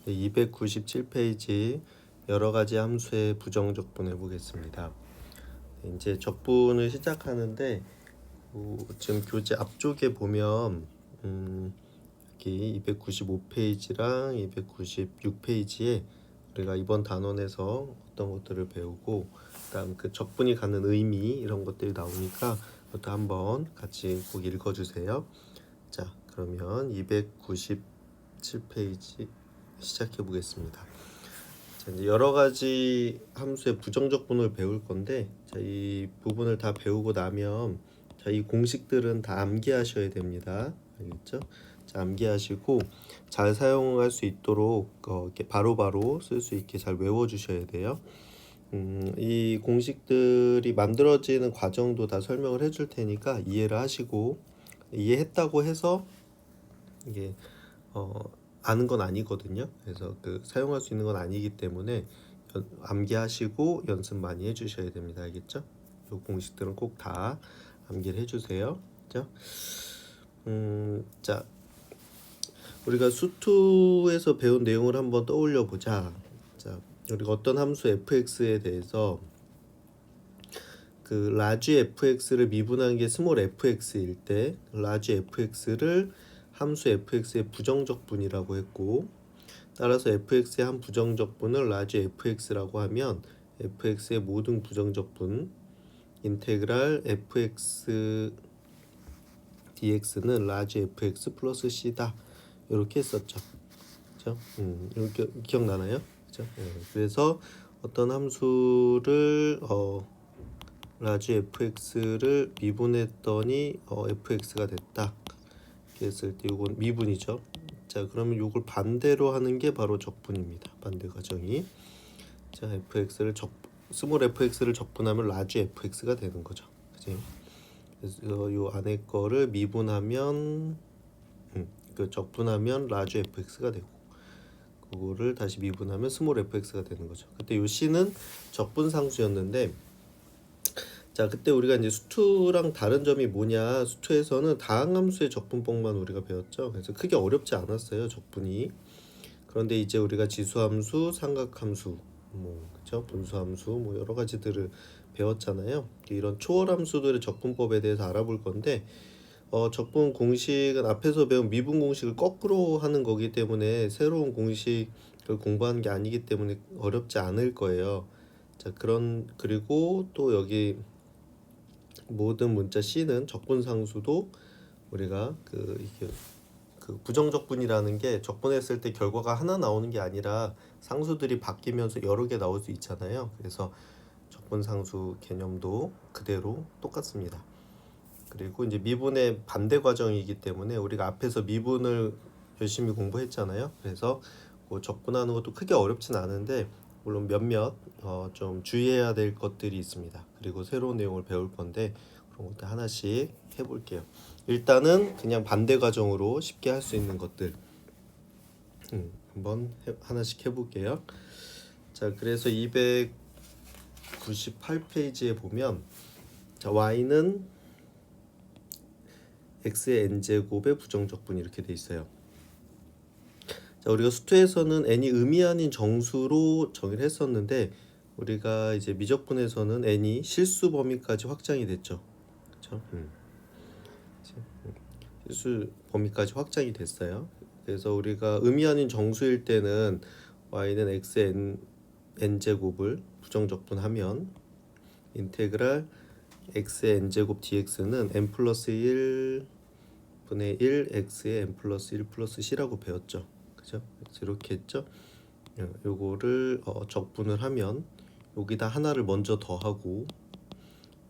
297페이지 여러 가지 함수의 부정 적분 해보겠습니다. 이제 적분을 시작하는데 지금 교재 앞쪽에 보면 여기 295페이지랑 296페이지에 우리가 이번 단원에서 어떤 것들을 배우고 그다음 그 적분이 갖는 의미 이런 것들이 나오니까 그것도 한번 같이 꼭 읽어주세요. 자, 그러면 297페이지 시작해 보겠습니다. 자, 이제 여러 가지 함수의 부정적분을 배울 건데, 자, 이 부분을 다 배우고 나면 자, 이 공식들은 다 암기하셔야 됩니다. 알겠죠? 자, 암기하시고 잘 사용할 수 있도록 이렇게 바로바로 쓸 수 있게 잘 외워주셔야 돼요. 이 공식들이 만들어지는 과정도 다 설명을 해줄 테니까 이해를 하시고, 이해했다고 해서 이게 아는 건 아니거든요. 그래서 그 사용할 수 있는 건 아니기 때문에 암기하시고 연습 많이 해주셔야 됩니다. 알겠죠? 이 공식들은 꼭 다 암기를 해주세요. 그죠? 자, 우리가 수투에서 배운 내용을 한번 떠올려 보자. 자, 우리가 어떤 함수 fx에 대해서 그 라지 fx를 미분한 게 스몰 fx일 때 라지 fx를 함수 fx의 부정적분이라고 했고, 따라서 fx의 한 부정적분을 라지 fx라고 하면 fx의 모든 부정적분 인테그랄 fx dx는 라지 fx 플러스 c다 이렇게 했었죠. 그렇죠? 이렇게 기억나나요? 그렇죠? 그래서 어떤 함수를 라지 fx를 미분했더니 fx가 됐다 이렇게 했을 때 이건 미분이죠. 자, 그러면 이걸 반대로 하는 게 바로 적분입니다. 반대 과정이. 자, 스몰 fx를 적분하면 라지 fx가 되는 거죠. 그죠? 그래서 요 안에 거를 미분하면 그 적분하면 라지 fx가 되고, 그거를 다시 미분하면 스몰 fx가 되는 거죠. 그때 요 c는 적분 상수였는데, 자, 그때 우리가 이제 수투랑 다른 점이 뭐냐, 수투에서는 다항함수의 적분법만 우리가 배웠죠. 그래서 크게 어렵지 않았어요, 적분이. 그런데 이제 우리가 지수함수, 삼각함수, 그죠? 분수함수, 여러 가지들을 배웠잖아요. 이런 초월함수들의 적분법에 대해서 알아볼 건데, 적분 공식은 앞에서 배운 미분 공식을 거꾸로 하는 거기 때문에 새로운 공식을 공부하는 게 아니기 때문에 어렵지 않을 거예요. 자, 그리고 또 여기 모든 문자 C는 적분상수도 우리가 이게 부정적분이라는 게 적분했을 때 결과가 하나 나오는 게 아니라 상수들이 바뀌면서 여러 개 나올 수 있잖아요. 그래서 적분상수 개념도 그대로 똑같습니다. 그리고 이제 미분의 반대 과정이기 때문에 우리가 앞에서 미분을 열심히 공부했잖아요. 그래서 뭐 적분하는 것도 크게 어렵진 않은데 물론 몇몇 좀 주의해야 될 것들이 있습니다. 그리고 새로운 내용을 배울 건데 그런 것들 하나씩 해볼게요. 일단은 그냥 반대 과정으로 쉽게 할 수 있는 것들 한번 하나씩 해볼게요. 자, 그래서 298페이지에 보면 자, y는 x의 n제곱의 부정적분 이렇게 돼 있어요. 자, 우리가 수투에서는 n이 의미 아닌 정수로 정의를 했었는데 우리가 이제 미적분에서는 n이 실수 범위까지 확장이 됐죠. 그렇죠? 실수 범위까지 확장이 됐어요. 그래서 우리가 의미 아닌 정수일 때는 y는 x의 n제곱을 부정적분하면 인테그랄 x의 n제곱 dx는 n 플러스 1분의 1 x의 n 플러스 1 플러스 c라고 배웠죠. 그죠? 이렇게 했죠. 요거를 적분을 하면 여기다 하나를 먼저 더하고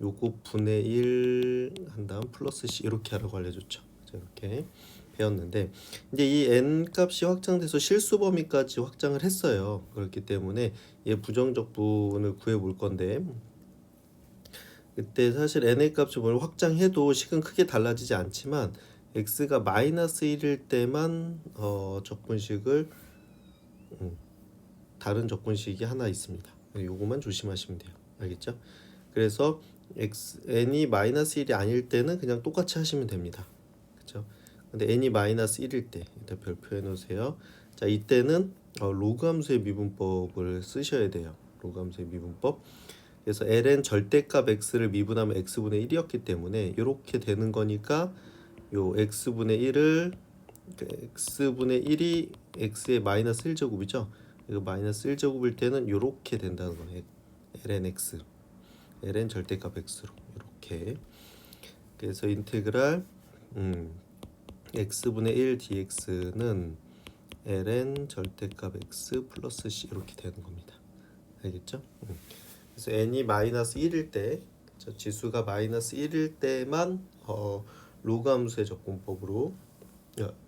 요거 분의 1 한 다음 플러스 c 이렇게 하라고 알려줬죠. 이렇게 배웠는데 이제 이 n 값이 확장돼서 실수 범위까지 확장을 했어요. 그렇기 때문에 얘 부정적분을 구해 볼 건데 그때 사실 n의 값을 뭘 확장해도 식은 크게 달라지지 않지만 x가 마이너스 1일 때만 적분식을 다른 적분식이 하나 있습니다. 요거만 조심하시면 돼요. 알겠죠? 그래서 n이 마이너스 1이 아닐 때는 그냥 똑같이 하시면 됩니다. 그렇죠? 근데 n이 마이너스 1일 때 일단 별표해 놓으세요. 자, 이때는 로그 함수의 미분법을 쓰셔야 돼요. 로그 함수의 미분법. 그래서 ln 절대값 x를 미분하면 x분의 1이었기 때문에 이렇게 되는 거니까 요 x분의 1을 x분의 1이 x의 마이너스 1제곱이죠. 이거 마이너스 1제곱일 때는 이렇게 된다는 거예요. ln x, ln 절대값 x로 이렇게. 그래서 인테그랄 x분의 1 dx는 ln 절대값 x 플러스 c 이렇게 되는 겁니다. 알겠죠? 그래서 n이 마이너스 1일 때, 지수가 마이너스 1일 때만 로그 함수의 적분법으로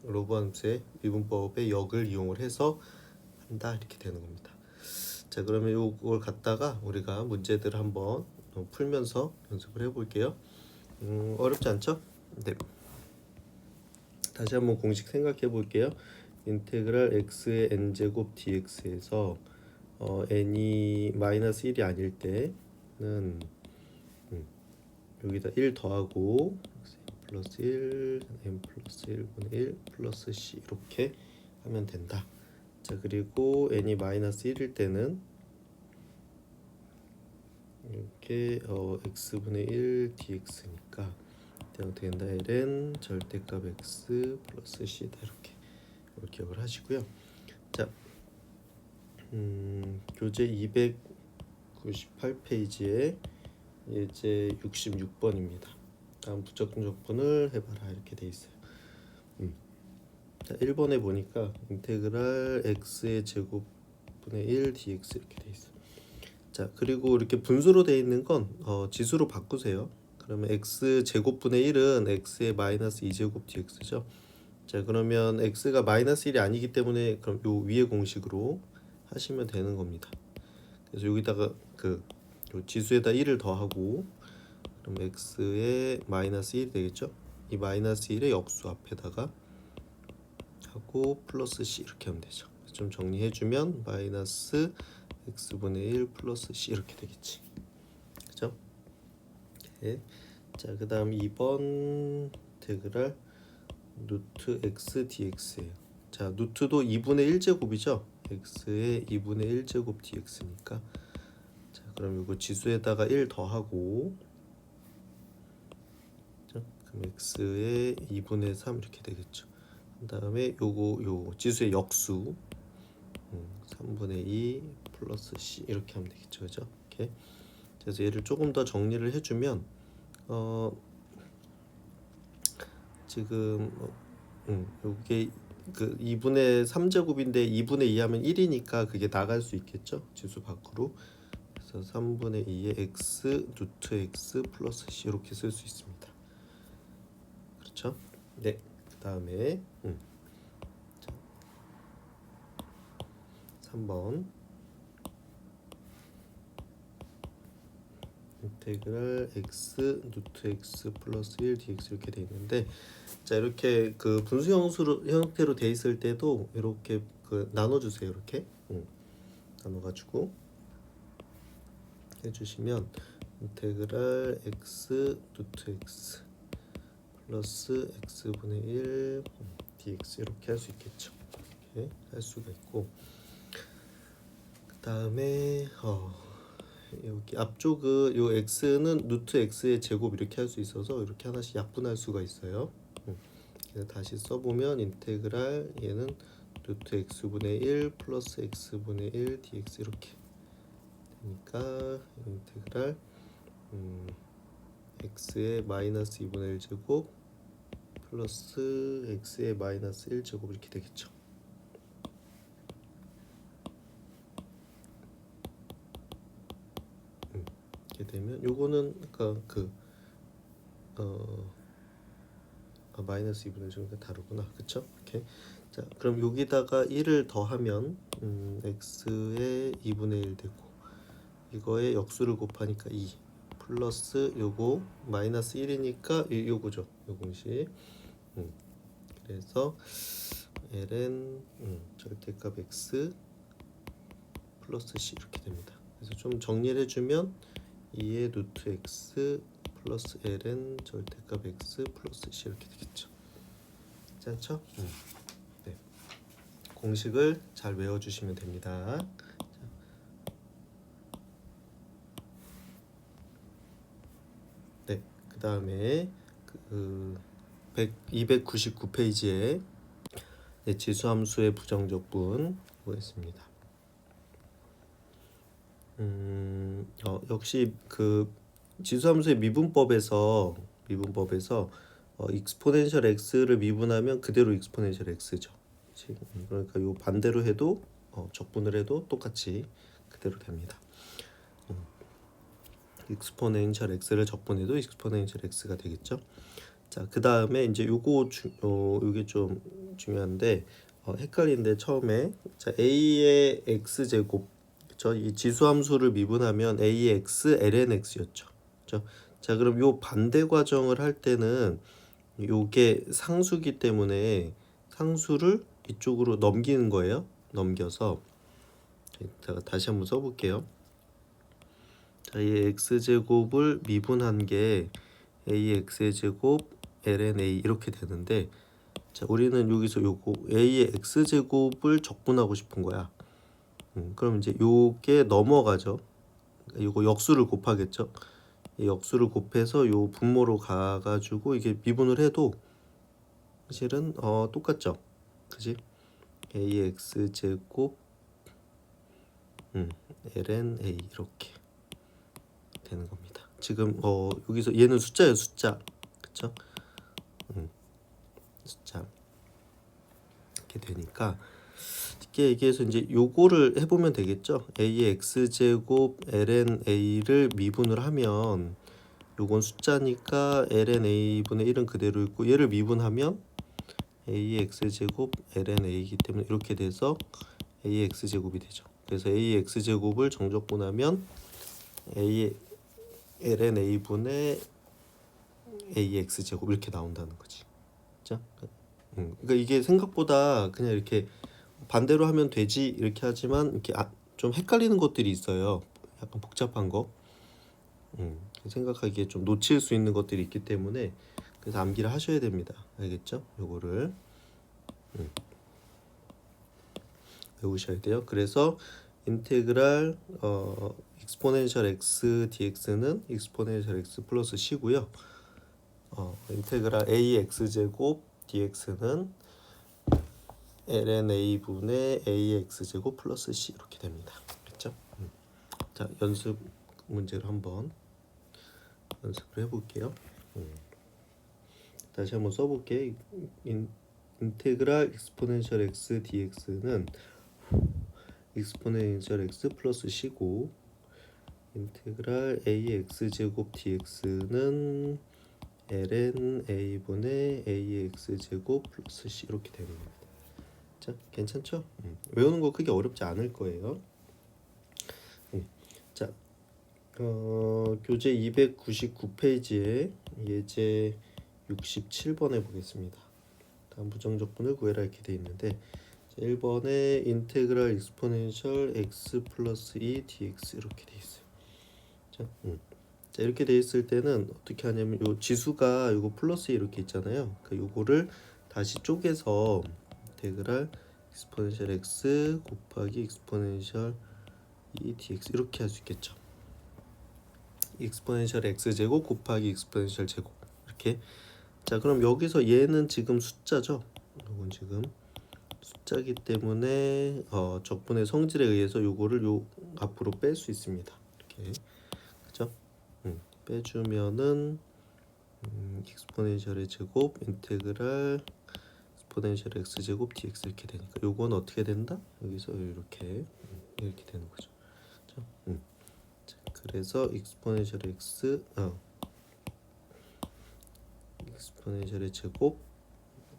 로그 함수의 미분법의 역을 이용을 해서 한다 이렇게 되는 겁니다. 자, 그러면 이걸 갖다가 우리가 문제들을 한번 풀면서 연습을 해볼게요. 어렵지 않죠? 네. 다시 한번 공식 생각해 볼게요. 인테그랄 x의 n제곱 dx에서 n이 마이너스 1이 아닐 때는 여기다 1 더하고 플러스 1 n 플러스 1분의 1 플러스 c 이렇게 하면 된다. 자, 그리고 n이 마이너스 1일 때는 이렇게 x분의 1 dx니까 어떻게 된다? ln 절대값 x 플러스 c다 이렇게 기억을 하시고요. 자, 교재 298페이지에 예제 66번입니다. 다음 부적분 적분을 해봐라 이렇게 돼 있어요. 자, 1번에 보니까 인테그랄 x의 제곱분의 1 dx 이렇게 돼 있어요. 자, 그리고 이렇게 분수로 돼 있는 건 지수로 바꾸세요. 그러면 x 제곱분의 1은 x의 마이너스 2제곱 dx죠. 자, 그러면 x가 마이너스 1이 아니기 때문에 그럼 요 위의 공식으로 하시면 되는 겁니다. 그래서 여기다가 요 지수에다 1을 더하고 그럼 x의 마이너스 1이 되겠죠. 이 마이너스 1의 역수 앞에다가 하고 플러스 c 이렇게 하면 되죠. 좀 정리해주면 마이너스 x분의 1 플러스 c 이렇게 되겠지. 그죠? 네. 자, 그 다음 2번 인테그랄 루트 x dx예요. 자, 루트도 2분의 1제곱이죠. x의 2분의 1제곱 dx니까. 자, 그럼 이거 지수에다가 1 더하고 그럼 x의 2분의 3 이렇게 되겠죠. 그 다음에 요 지수의 역수 3분의 2 플러스 c 이렇게 하면 되겠죠. 그죠? 이렇게. 그래서 얘를 조금 더 정리를 해주면 지금 요게 그 2분의 3제곱인데 2분의 2 하면 1이니까 그게 나갈 수 있겠죠? 지수 밖으로. 그래서 3분의 2의 x 루트 x 플러스 c 이렇게 쓸 수 있습니다. 그렇죠? 네. 그 다음에 3번 인테그랄 x 루트 x 플러스 1 dx 이렇게 돼 있는데, 자, 이렇게 그 분수 형태로 돼 있을 때도 이렇게 나눠주세요. 이렇게 나눠가지고 해주시면 인테그랄 x 루트 x 플러스 x분의 1 dx 이렇게 할 수 있겠죠. 이렇게 할 수가 있고, 그 다음에 여기 앞쪽은 요 x는 루트 x의 제곱 이렇게 할 수 있어서 이렇게 하나씩 약분할 수가 있어요. 그래서 다시 써보면 인테그랄 얘는 루트 x분의 1 플러스 x분의 1 dx 이렇게 되니까 인테그랄 x의 마이너스 2분의 1 제곱 플러스 x의 마이너스 1 제곱 이렇게 되겠죠. 이렇게 되면 요거는 마이너스 2분의 1 제곱과 다르구나. 그쵸? 이렇게. 자, 그럼 여기다가 1을 더하면 x의 2분의 1 되고 이거에 역수를 곱하니까 2 플러스 요거 마이너스 1이니까 요거죠. 요 공식. 그래서 ln 절대값 x 플러스 c 이렇게 됩니다. 그래서 좀 정리를 해주면 2의 루트 x 플러스 ln 절대값 x 플러스 c 이렇게 되겠죠. 그렇지 않죠? 네. 공식을 잘 외워주시면 됩니다. 네, 그 다음에 299페이지에 네, 지수함수의 부정적분 보겠습니다. 역시 그 지수함수의 미분법에서 익스포넨셜 x를 미분하면 그대로 익스포넨셜 x죠. 그러니까 요 반대로 해도 적분을 해도 똑같이 그대로 됩니다. 익스포넨셜 x를 적분해도 익스포넨셜 x가 되겠죠. 자, 그 다음에 이제 요게 좀 중요한데 헷갈리는데 처음에 자 a의 x 제곱 이 지수함수를 미분하면 a의 x ln x였죠. 그렇죠? 자, 그럼 요 반대 과정을 할 때는 요게 상수기 때문에 상수를 이쪽으로 넘기는 거예요. 넘겨서 제가 다시 한번 써볼게요. 자, 이 x제곱을 미분한 게 ax의 제곱 ln a 이렇게 되는데 자, 우리는 여기서 요거 a의 x제곱을 적분하고 싶은 거야. 그럼 이제 요게 넘어가죠. 요거 역수를 곱하겠죠. 이 역수를 곱해서 요 분모로 가가지고 이게 미분을 해도 사실은 똑같죠. 그지? ax 제곱 ln a 이렇게 되는 겁니다. 지금 여기서 얘는 숫자예요, 숫자. 그쵸? 숫자. 이렇게 되니까 쉽게 얘기해서 이제 요거를 해보면 되겠죠. a의 x제곱 ln a를 미분을 하면 요건 숫자니까 ln a분의 1은 그대로 있고 얘를 미분하면 a의 x제곱 ln a이기 때문에 이렇게 돼서 a의 x제곱이 되죠. 그래서 a의 x제곱을 정적분하면 a의 ln a분의 a의 x제곱 이렇게 나온다는 거지. 그죠? 그러니까 이게 생각보다 그냥 이렇게 반대로 하면 되지 이렇게 하지만 이렇게 좀 헷갈리는 것들이 있어요. 약간 복잡한 거. 생각하기에 좀 놓칠 수 있는 것들이 있기 때문에 그래서 암기를 하셔야 됩니다. 알겠죠? 요거를 외우셔야 돼요. 그래서 인테그랄 익스포넨셜 x dx는 익스포넨셜 x 플러스 c고요. 인테그랄 a x 제곱 dx는 ln a 분의 a x 제곱 플러스 c 이렇게 됩니다. 그렇죠? 자, 연습 문제를 한번 연습을 해볼게요. 다시 한번 써볼게. 인테그랄 익스포넨셜 x dx는 익스포넨셜 x 플러스 c고 인테그랄 ax 제곱 dx는 ln a분의 ax 제곱 플러스 c 이렇게 되는 겁니다. 자, 괜찮죠? 외우는 거 크게 어렵지 않을 거예요. 자, 교재 299페이지에 예제 67번에 보겠습니다. 다음 부정적분을 구해라 이렇게 돼 있는데 1번에 인테그랄 익스포넨셜 x 플러스 2 dx 이렇게 돼 있어요. 자, 이렇게 돼 있을 때는 어떻게 하냐면 요 지수가 요거 플러스 이렇게 있잖아요. 그 요거를 다시 쪼개서 인테그랄 익스포넨셜 x 곱하기 익스포넨셜 2 dx 이렇게 할 수 있겠죠. 익스포넨셜 x 제곱 곱하기 익스포넨셜 제곱 이렇게. 자, 그럼 여기서 얘는 지금 숫자죠. 이건 지금 숫자기 때문에 적분의 성질에 의해서 요거를 요 앞으로 뺄 수 있습니다. 이렇게. 그죠? 빼주면은 익스포넨셜의 제곱 인테그랄 익스포넨셜 x 제곱 dx 이렇게 되니까 요건 어떻게 된다? 여기서 이렇게 되는 거죠. 자, 그래서 익스포넨셜 x 익스포넨셜의 제곱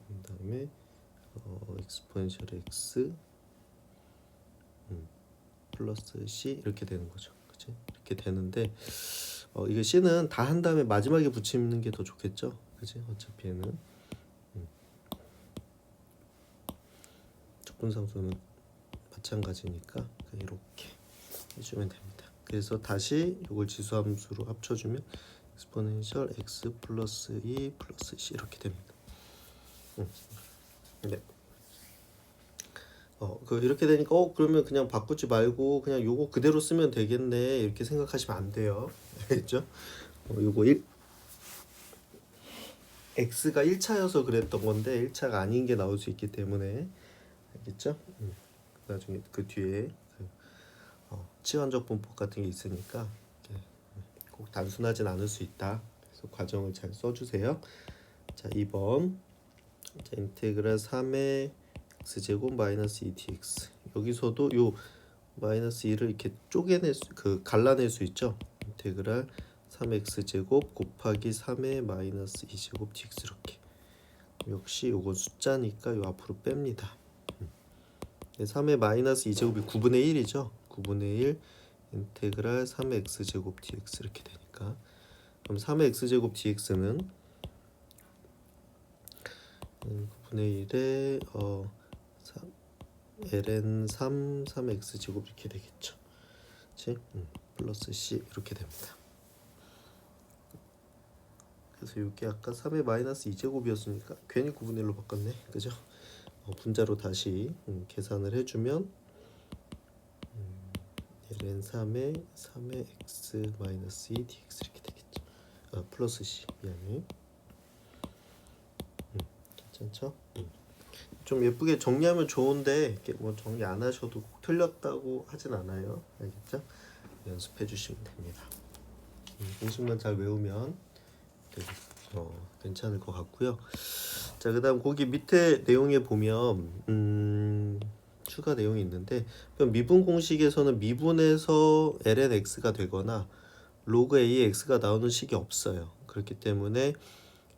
그다음에 익스포넨셜 x 플러스 c 이렇게 되는 거죠. 그치? 이렇게 되는데 이게 c는 다 한 다음에 마지막에 붙이는 게 더 좋겠죠. 그치? 어차피 얘는 적분상수는 마찬가지니까 이렇게 해주면 됩니다. 그래서 다시 이걸 지수함수로 합쳐주면 익스포넨셜 x 플러스 2 플러스 c 이렇게 됩니다. 네. 이렇게 되니까 그러면 그냥 바꾸지 말고 그냥 요거 그대로 쓰면 되겠네 이렇게 생각하시면 안 돼요. 알겠죠? 요거 x가 1차여서 그랬던 건데 1차가 아닌 게 나올 수 있기 때문에 알겠죠? 나중에 그 뒤에 치환적 분법 같은 게 있으니까 꼭 단순하진 않을 수 있다. 그래서 과정을 잘 써주세요. 자, 2번. 자, 인테그랄 3의 x제곱 마이너스 2dx. 여기서도 요 마이너스 2를 이렇게 갈라낼 수 있죠. 인테그랄 3x제곱 곱하기 3의 마이너스 2제곱 dx 이렇게. 역시 요건 숫자니까 요 앞으로 뺍니다. 3의 마이너스 2제곱이 9분의 1이죠. 9분의 1 인테그랄 3의 x제곱 dx 이렇게 되니까 그럼 3의 x제곱 dx는 9분의 1에 ln 3의 x제곱 이렇게 되겠죠. 그치? 플러스 c 이렇게 됩니다. 그래서 이게 아까 3의 마이너스 2제곱이었으니까 괜히 9분의 1로 바꿨네. 그죠? 분자로 다시 계산을 해주면 ln 3의 x 마이너스 2 dx 이렇게 되겠죠. 플러스 c 미안해. 괜찮죠? 좀 예쁘게 정리하면 좋은데 이렇게 뭐 정리 안 하셔도 꼭 틀렸다고 하진 않아요. 알겠죠? 연습해 주시면 됩니다. 공식만 잘 외우면 괜찮을 것 같고요. 자, 그다음 거기 밑에 내용에 보면 추가 내용이 있는데 미분 공식에서는 미분에서 ln x가 되거나 로그 ax가 나오는 식이 없어요. 그렇기 때문에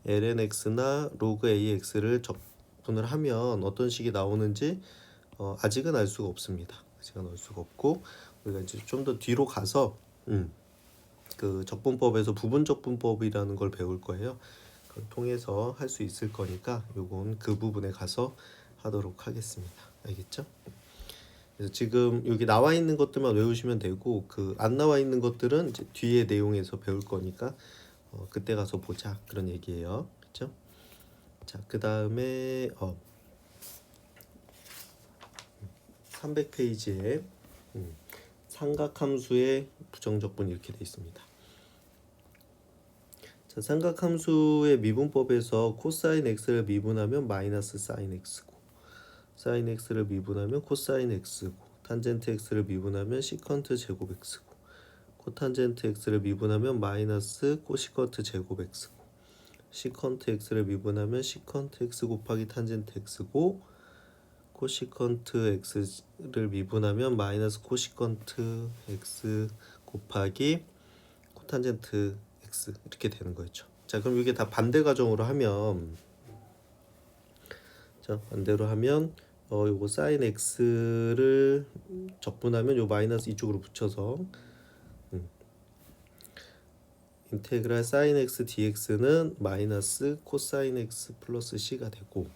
ln x나 로그 ax를 적분을 하면 어떤 식이 나오는지 아직은 알 수가 없습니다. 아직은 알 수가 없고 우리가 이제 좀 더 뒤로 가서 그 적분법에서 부분적분법이라는 걸 배울 거예요. 그걸 통해서 할 수 있을 거니까 요건 그 부분에 가서 하도록 하겠습니다. 알겠죠? 그래서 지금 여기 나와 있는 것들만 외우시면 되고 그 안 나와 있는 것들은 이제 뒤에 내용에서 배울 거니까 그때 가서 보자 그런 얘기예요. 그렇죠? 자, 그 다음에 300페이지에 삼각함수의 부정적분 이렇게 돼 있습니다. 자, 삼각함수의 미분법에서 코사인 x를 미분하면 마이너스 사인 x고 사인 x를 미분하면 코사인 x고 탄젠트 x를 미분하면 시컨트 제곱 x고 코탄젠트 x를 미분하면 마이너스 코시컨트 제곱 x고 시컨트 x를 미분하면 시컨트 x 곱하기 탄젠트 x고 코시컨트 x를 미분하면 마이너스 코시컨트 x 곱하기 코탄젠트 x 이렇게 되는 거죠. 자, 그럼 이게 다 반대 가정으로 하면 자, 반대로 하면 요거 사인 x를 적분하면 요 마이너스 이쪽으로 붙여서 인테그랄 사인 x dx는 마이너스 코사인 x 플러스 c가 되고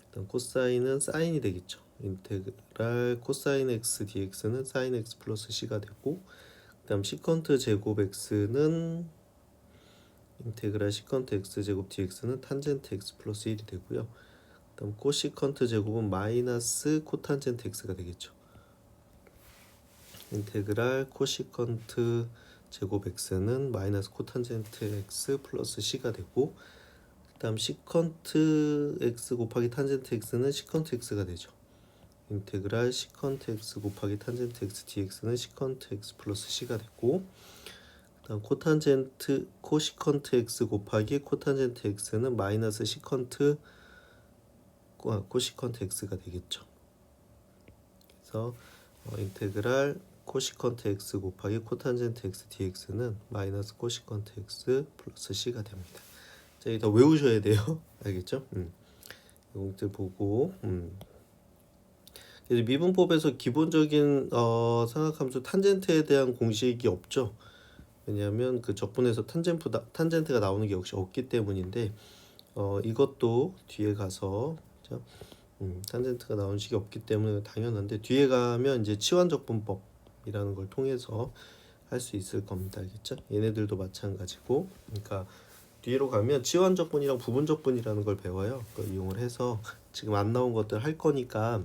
일단 코사인은 사인이 되겠죠. 인테그랄 코사인 x dx는 사인 x 플러스 c가 되고 그다음 시컨트 제곱 x는 인테그랄 시컨트 x 제곱 dx는 탄젠트 x 플러스 1이 되고요. 그다음 코시컨트 제곱은 마이너스 코탄젠트 x가 되겠죠. 인테그랄 코시컨트 제곱 x는 마이너스 코탄젠트 x 플러스 c가 되고 그다음 시컨트 x 곱하기 탄젠트 x는 시컨트 x가 되죠. 인테그랄 시컨트 x 곱하기 탄젠트 x dx는 시컨트 x 플러스 c가 되고 그다음 코시컨트 x 곱하기 코탄젠트 x는 마이너스 시컨트 코시컨트 x가 되겠죠. 그래서 인테그랄 코시컨트 x 곱하기 코탄젠트 x dx는 마이너스 코시컨트 x 플러스 c가 됩니다. 자, 이거 다 외우셔야 돼요. 알겠죠? 이것들 보고 미분법에서 기본적인 삼각함수 탄젠트에 대한 공식이 없죠. 왜냐하면 그 적분에서 탄젠트가 나오는 게 역시 없기 때문인데 이것도 뒤에 가서 그렇죠? 탄젠트가 나오는 식이 없기 때문에 당연한데 뒤에 가면 이제 치환적분법이라는 걸 통해서 할 수 있을 겁니다. 알겠죠? 얘네들도 마찬가지고 그러니까 뒤로 가면 치환적분이랑 부분적분이라는 걸 배워요. 그걸 이용을 해서 지금 안 나온 것들 할 거니까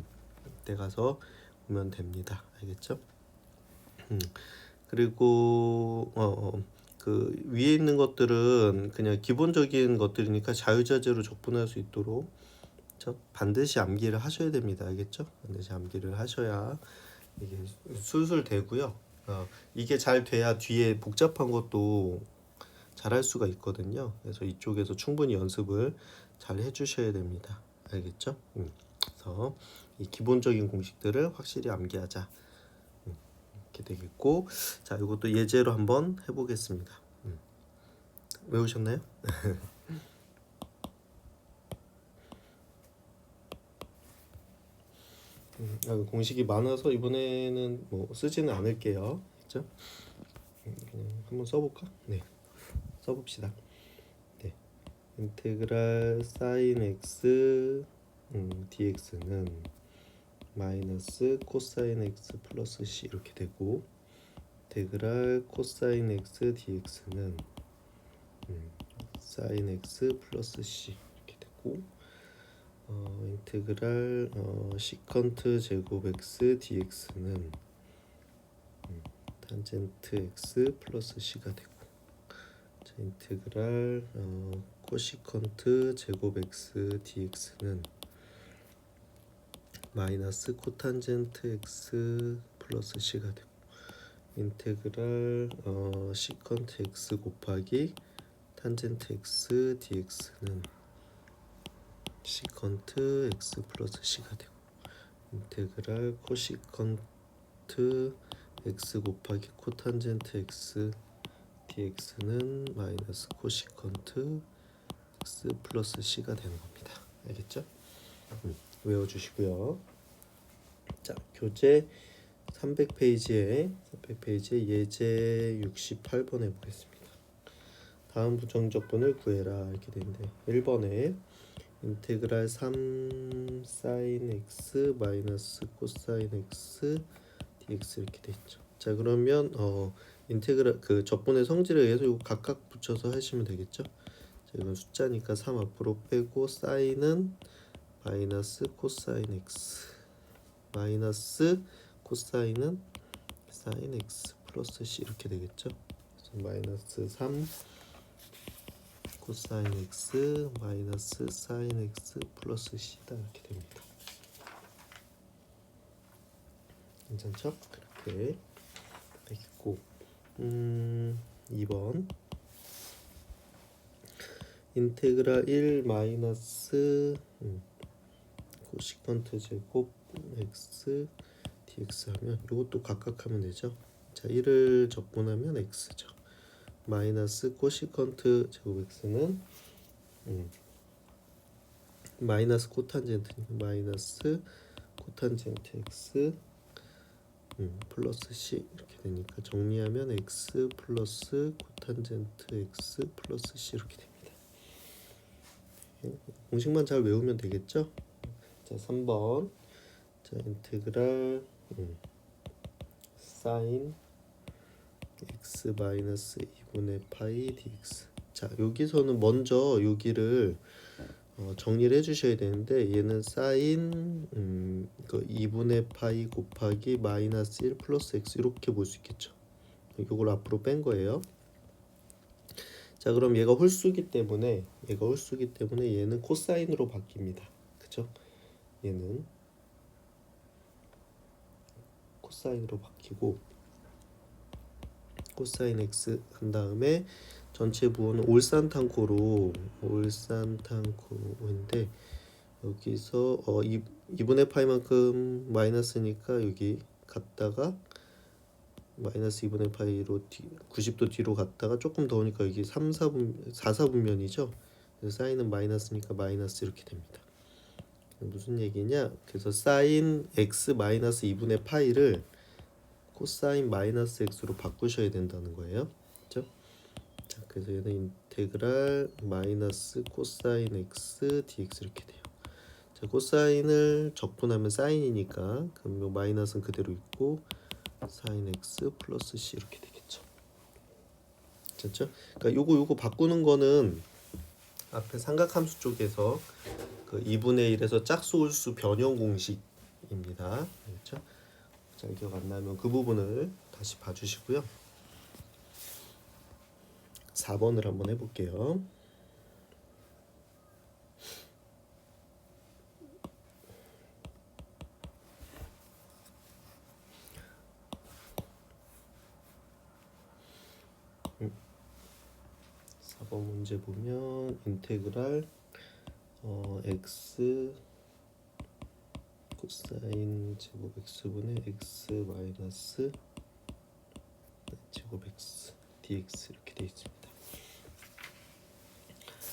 그때 가서 보면 됩니다. 알겠죠? 그리고 그 위에 있는 것들은 그냥 기본적인 것들이니까 자유자재로 적분할 수 있도록 반드시 암기를 하셔야 됩니다. 알겠죠? 반드시 암기를 하셔야 이게 술술 되고요. 이게 잘 돼야 뒤에 복잡한 것도 잘 할 수가 있거든요. 그래서 이쪽에서 충분히 연습을 잘 해주셔야 됩니다. 알겠죠? 그래서 이 기본적인 공식들을 확실히 암기하자. 이렇게 되겠고, 자, 이것도 예제로 한번 해보겠습니다. 외우셨나요? 공식이 많아서 이번에는 뭐 쓰지는 않을게요. 그렇죠? 그냥 한번 써볼까? 네, 써봅시다. 네, 인테그랄 사인 x dx는 마이너스 코사인 x 플러스 c 이렇게 되고, 인테그랄 코사인 x dx는 사인 x 플러스 c 이렇게 되고, 인테그랄 시컨트 제곱 x dx는 탄젠트 x 플러스 c가 되고, 자, 인테그랄 코시컨트 제곱 x dx는 마이너스 코탄젠트 x 플러스 c가 되고, 인테그랄 시컨트 x 곱하기 탄젠트 x dx는 시컨트 x 플러스 c가 되고, 인테그랄 코시컨트 x 곱하기 코탄젠트 x dx는 마이너스 코시컨트 x 플러스 c가 되는 겁니다. 알겠죠? 외워주시고요. 자, 교재 300페이지에 예제 68번에 보겠습니다. 다음 부정적분을 구해라 이렇게 되는데 1번에 인테그랄 3 사인 x 마이너스 코사인 x dx 이렇게 돼 있죠. 자, 그러면 인테그랄 그 적분의 성질에 의해서 이거 각각 붙여서 하시면 되겠죠. 자, 이건 숫자니까 3 앞으로 빼고 사인은 마이너스 코사인 x 마이너스 코사인은 사인 x 플러스 c 이렇게 되겠죠. 그래서 마이너스 3 코사인 x 마이너스 사인 x 플러스 c다 이렇게 됩니다. 괜찮죠? 그렇게 되겠고 2번 인테그랄 1 마이너스 코시컨트 제곱 x dx 하면 이것도 각각 하면 되죠. 자, 1을 적분하면 x죠. 마이너스 코시컨트 제곱 x는 마이너스 코탄젠트니까 마이너스 코탄젠트 x 플러스 c 이렇게 되니까 정리하면 x 플러스 코탄젠트 x 플러스 c 이렇게 됩니다. 공식만 잘 외우면 되겠죠? 자, 3번 자, 인테그랄 사인 x 마이너스 2분의 파이 dx. 자, 여기서는 먼저 여기를 정리를 해주셔야 되는데 얘는 사인 2분의 파이 곱하기 마이너스 1 플러스 x 이렇게 볼 수 있겠죠. 이걸 앞으로 뺀 거예요. 자, 그럼 얘가 홀수기 때문에 얘는 코사인으로 바뀝니다. 그죠? 얘는 코사인으로 바뀌고 코사인 x 한 다음에 전체 부호는 올산탄코인데 여기서 2분의 파이만큼 마이너스니까 여기 갔다가 마이너스 2분의 파이로 90도 뒤로 갔다가 조금 더우니까 여기 4, 4분면이죠. 그래서 사인은 마이너스니까 마이너스 이렇게 됩니다. 무슨 얘기냐? 그래서 사인 x 마이너스 2분의 파이를 코사인 마이너스 x로 바꾸셔야 된다는 거예요. 그렇죠? 자, 그래서 얘는 인테그랄 마이너스 코사인 x dx 이렇게 돼요. 자, 코사인을 적분하면 사인이니까 그럼 요 마이너스는 그대로 있고 사인 x 플러스 c 이렇게 되겠죠. 됐죠? 그러니까 요거 바꾸는 거는 앞에 삼각함수 쪽에서 그 2분의 1에서 짝수 홀수 변형 공식 입니다. 알겠죠? 잘 기억 안 나면 그 부분을 다시 봐주시고요. 4번을 한번 해볼게요. 음, 4번 문제 보면 인테그랄 x 코사인 제곱 x분의 x 마이너스 제곱 x dx 이렇게 되어 있습니다.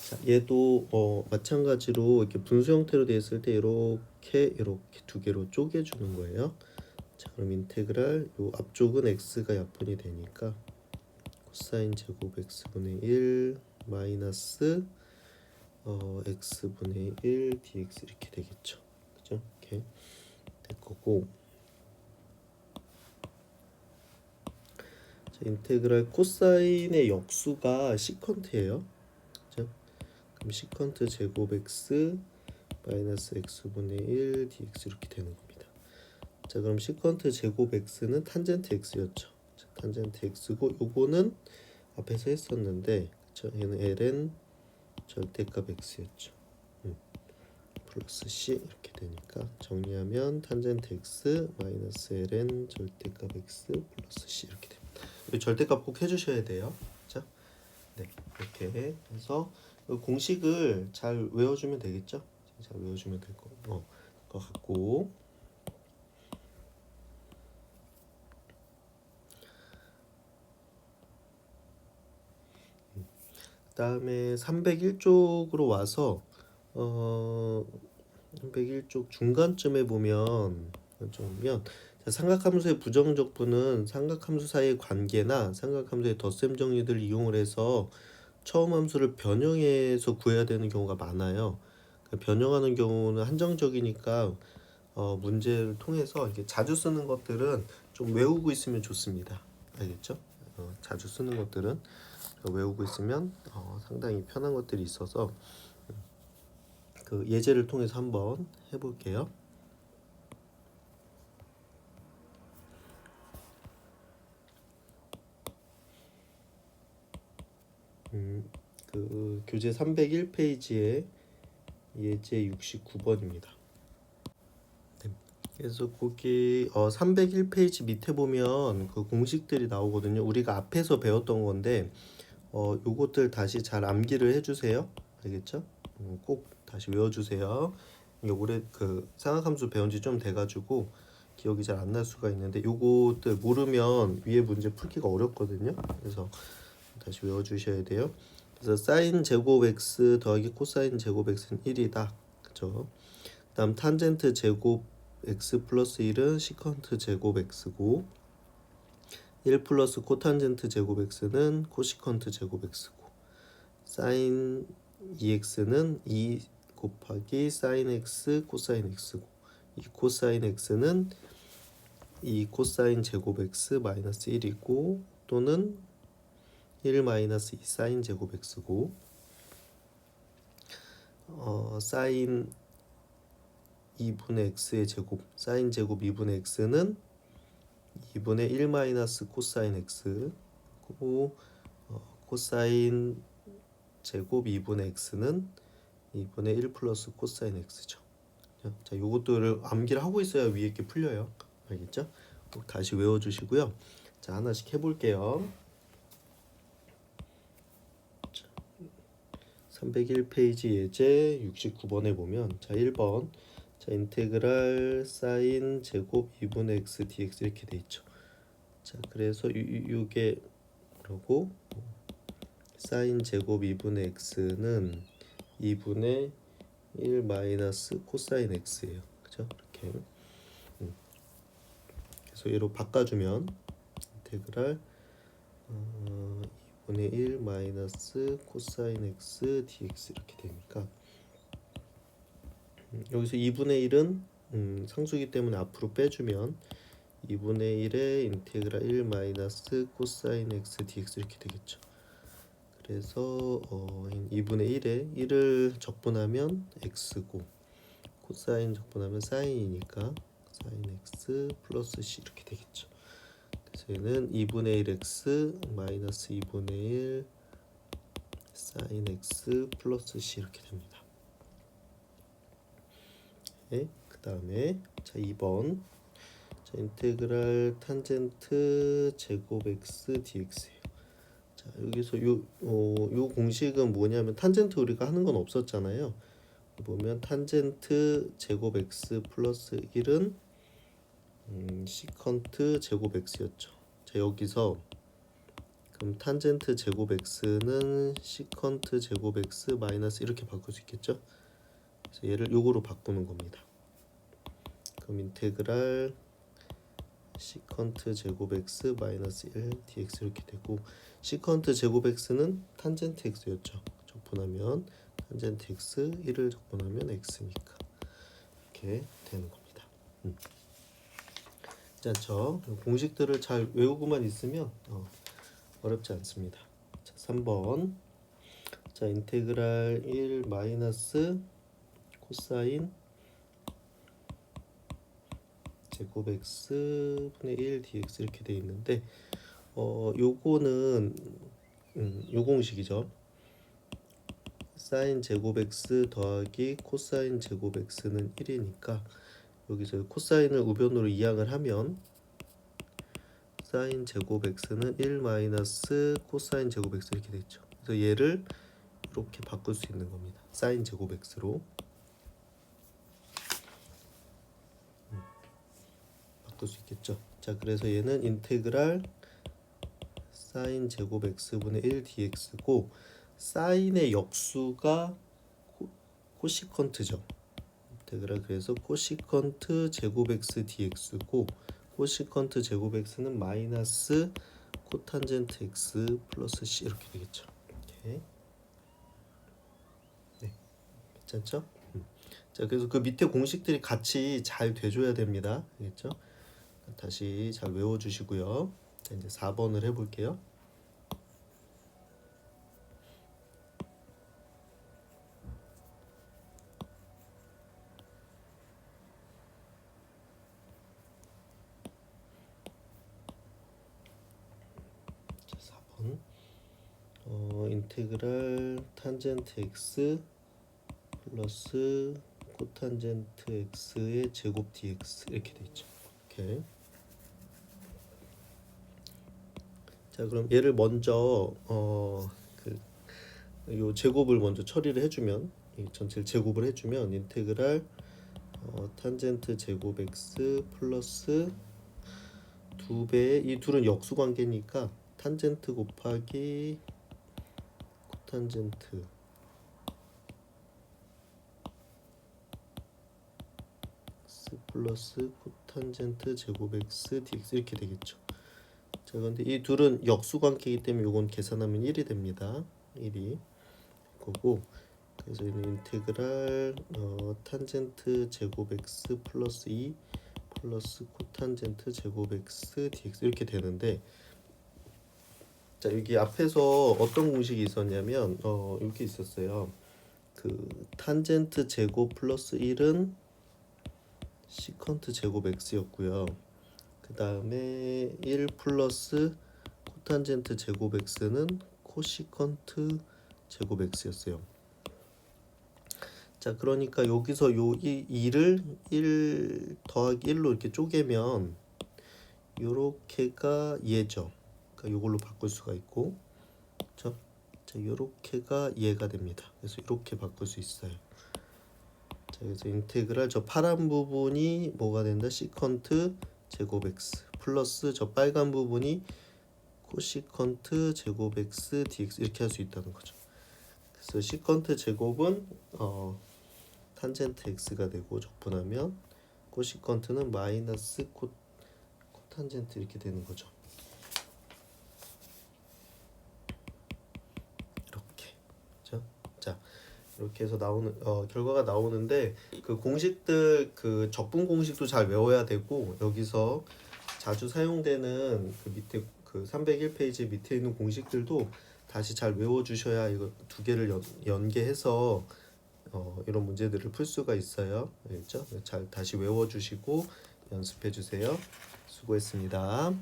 자, 얘도 마찬가지로 이렇게 분수 형태로 되어 있을 때 이렇게 두 개로 쪼개주는 거예요. 자, 그럼 인테그랄 요 앞쪽은 x가 약분이 되니까 코사인 제곱 x분의 1 마이너스 x분의 1 dx 이렇게 되겠죠. 그죠? 이렇게 될 거고. 자, 인테그랄 코사인의 역수가 시컨트예요. 그죠? 그럼 시컨트 제곱 x 마이너스 x분의 1 dx 이렇게 되는 겁니다. 자, 그럼 시컨트 제곱 x는 탄젠트 x였죠. 자, 탄젠트 x고 요거는 앞에서 했었는데 얘는 ln 절대값 x였죠. 플러스 c 이렇게 되니까 정리하면 탄젠트 x 마이너스 ln 절대값 x 플러스 c 이렇게 됩니다. 이 절대값 꼭 해주셔야 돼요. 자, 네, 이렇게 해서 공식을 잘 외워주면 되겠죠. 잘 외워주면 될 것 같고. 그다음에 301쪽으로 와서 301쪽 중간쯤에 보면 삼각함수의 부정적분은 삼각함수 사이의 관계나 삼각함수의 덧셈 정리들을 이용을 해서 처음 함수를 변형해서 구해야 되는 경우가 많아요. 변형하는 경우는 한정적이니까 문제를 통해서 이렇게 자주 쓰는 것들은 좀 외우고 있으면 좋습니다. 알겠죠? 자주 쓰는 것들은 외우고 있으면 상당히 편한 것들이 있어서 그 예제를 통해서 한번 해볼게요. 그 교재 301페이지에 예제 69번입니다. 네. 그래서 거기 301페이지 밑에 보면 그 공식들이 나오거든요. 우리가 앞에서 배웠던 건데 요것들 다시 잘 암기를 해주세요. 알겠죠? 꼭 다시 외워주세요. 이게 올해 그 삼각함수 배운 지 좀 돼가지고 기억이 잘 안 날 수가 있는데 요것들 모르면 위에 문제 풀기가 어렵거든요. 그래서 다시 외워주셔야 돼요. 그래서 사인 제곱 x 더하기 코사인 제곱 x는 1이다. 그죠? 다음 탄젠트 제곱 x 플러스 1은 시컨트 제곱 x고 1 플러스 코탄젠트 제곱 x는 코시컨트 제곱 x고 사인 2x는 2 곱하기 사인 x 코사인 x고 이 코사인 x는 2 코사인 제곱 x 마이너스 1이고 또는 1 마이너스 2 사인 제곱 x고 사인 2분의 x의 제곱 사인 제곱 2분의 x는 2분의 1 마이너스 코사인 x고 코사인 제곱 2분의 x는 2분의 1 플러스 코사인 x죠. 자, 요것들을 암기를 하고 있어야 위에 게 풀려요. 알겠죠? 꼭 다시 외워주시고요. 자, 하나씩 해볼게요. 301페이지 예제 69번에 보면 자 1번 자 인테그랄 사인 제곱 2분의 x dx 이렇게 돼 있죠. 자 그래서 이게 그러고 사인 제곱 2분의 x는 2분의 1 마이너스 코사인 x예요. 그죠? 이렇게 그래서 얘로 바꿔주면 인테그랄 2분의 1 마이너스 코사인 x dx 이렇게 되니까 여기서 2분의 1은 상수기 때문에 앞으로 빼주면 2분의 1에 인테그랄 1 마이너스 코사인 x dx 이렇게 되겠죠. 그래서 2분의 1에 1을 적분하면 x고 코사인 적분하면 사인이니까 sin x 플러스 c 이렇게 되겠죠. 그래서 얘는 2분의 1 x 마이너스 2분의 1 sin x 플러스 c 이렇게 됩니다. 네, 그 다음에 자 2번 자 인테그랄 탄젠트 제곱 x dx예요. 자 여기서 요 공식은 뭐냐면 탄젠트 우리가 하는 건 없었잖아요. 보면 탄젠트 제곱 x 플러스 1은 시컨트 제곱 x였죠. 자 여기서 그럼 탄젠트 제곱 x는 시컨트 제곱 x 마이너스 이렇게 바꿀 수 있겠죠. 그래서 얘를 요거로 바꾸는 겁니다. 그럼 인테그랄 시컨트 제곱 x 마이너스 1 dx 이렇게 되고 시컨트 제곱 x는 탄젠트 x였죠. 적분하면 탄젠트 x 1을 적분하면 x니까 이렇게 되는 겁니다. 괜찮죠? 공식들을 잘 외우고만 있으면 어렵지 않습니다. 자, 3번 자 인테그랄 1 마이너스 코사인 제곱 x 분의 1 dx 이렇게 돼 있는데 요거는 요 공식이죠. 사인 제곱 x 더하기 코사인 제곱 x는 1이니까 여기서 코사인을 우변으로 이항을 하면 사인 제곱 x는 1 마이너스 코사인 제곱 x 이렇게 되죠. 그래서 얘를 이렇게 바꿀 수 있는 겁니다. 사인 제곱 x로 바꿀 수 있겠죠. 자 그래서 얘는 인테그랄 사인 제곱 x분의 1 dx고 사인의 역수가 코시컨트죠. 인테그랄 그래서 코시컨트 제곱 x dx고 코시컨트 제곱 x는 마이너스 코탄젠트 x 플러스 c 이렇게 되겠죠. 이렇게. 네, 괜찮죠? 자 그래서 그 밑에 공식들이 같이 잘 돼줘야 됩니다. 알겠죠? 다시 잘 외워주시고요. 자, 이제 4번을 해볼게요. 자, 4번 인테그랄 탄젠트 x 플러스 코탄젠트 x의 제곱 dx 이렇게 돼 있죠. 이렇게. 자 그럼 얘를 먼저 요 제곱을 먼저 처리를 해주면 이 전체를 제곱을 해주면 인테그랄 탄젠트 제곱 x 플러스 2배의 이 둘은 역수 관계니까 탄젠트 곱하기 코탄젠트 x 플러스 코탄젠트 제곱 x dx 이렇게 되겠죠. 자 근데 이 둘은 역수 관계이기 때문에 요건 계산하면 1이 됩니다. 1이 거고 그래서 얘는 인테그랄 탄젠트 제곱 x 플러스 2 플러스 코탄젠트 제곱 x dx 이렇게 되는데 자 여기 앞에서 어떤 공식이 있었냐면 이렇게 있었어요. 그 탄젠트 제곱 플러스 1은 시컨트 제곱 x였고요. 그 다음에 1 플러스 코탄젠트 제곱 x는 코시컨트 제곱 x였어요. 자 그러니까 여기서 요 2를 1 더하기 1로 이렇게 쪼개면 요렇게가 얘죠. 그러니까 요걸로 바꿀 수가 있고 그렇죠? 자 요렇게가 얘가 됩니다. 그래서 이렇게 바꿀 수 있어요. 자 그래서 인테그랄 저 파란 부분이 뭐가 된다? 시컨트 제곱 x 플러스 저 빨간 부분이 코시컨트 제곱 x dx 이렇게 할 수 있다는 거죠. 그래서 시컨트 제곱은 탄젠트 x가 되고 적분하면 코시컨트는 마이너스 코탄젠트 이렇게 되는 거죠. 이렇게. 그렇죠? 자 이렇게 해서 나오는 결과가 나오는데 그 공식들 그 적분 공식도 잘 외워야 되고 여기서 자주 사용되는 그 밑에 그 301페이지 밑에 있는 공식들도 다시 잘 외워주셔야 이거 두 개를 연계해서 이런 문제들을 풀 수가 있어요. 알겠죠? 잘 다시 외워주시고 연습해 주세요. 수고했습니다.